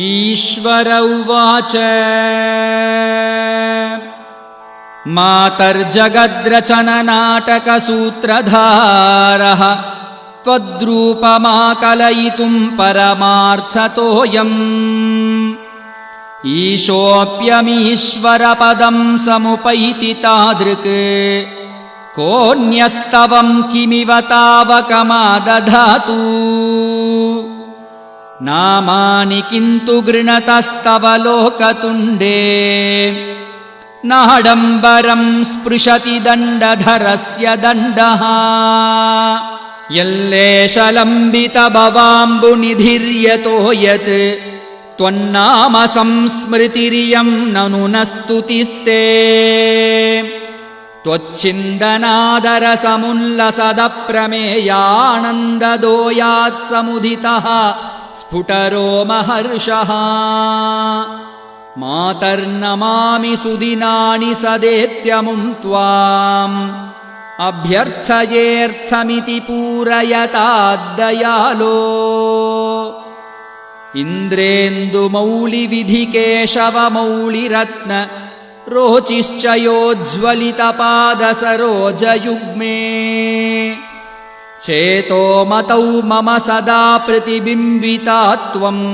ईश्वर उवाच मातर्जगद्रचननाटकसूत्रधारः त्वद्रूपमाकलयितुं परमार्थतोऽयम् ईशोऽप्यमीश्वरपदं समुपैति तादृक् कोऽन्यस्तवं किमिव तावकमादधातु नामानि किन्तु गृणतस्तव लोकतुण्डे नाडम्बरं स्पृशति दण्डधरस्य दण्डः यल्लेशलम्बितभवाम्बुनिधिर्यतो यत् त्वन्नाम संस्मृतिरियं ननु न स्तुतिस्ते त्वच्छिन्दनादरसमुल्लसदप्रमेयानन्ददोयात्समुदितः स्फुटरो महर्षः मातर्नमामि सुदिनानि सदेत्यमुं त्वाम् अभ्यर्थयेऽर्थमिति पूरयताद्दयालो इन्द्रेन्दुमौलिविधिकेशवमौलिरत्न रोचिश्च योज्ज्वलितपादसरोजयुग्मे चेतो मतौ मम सदा प्रतिबिम्बिता त्वम्।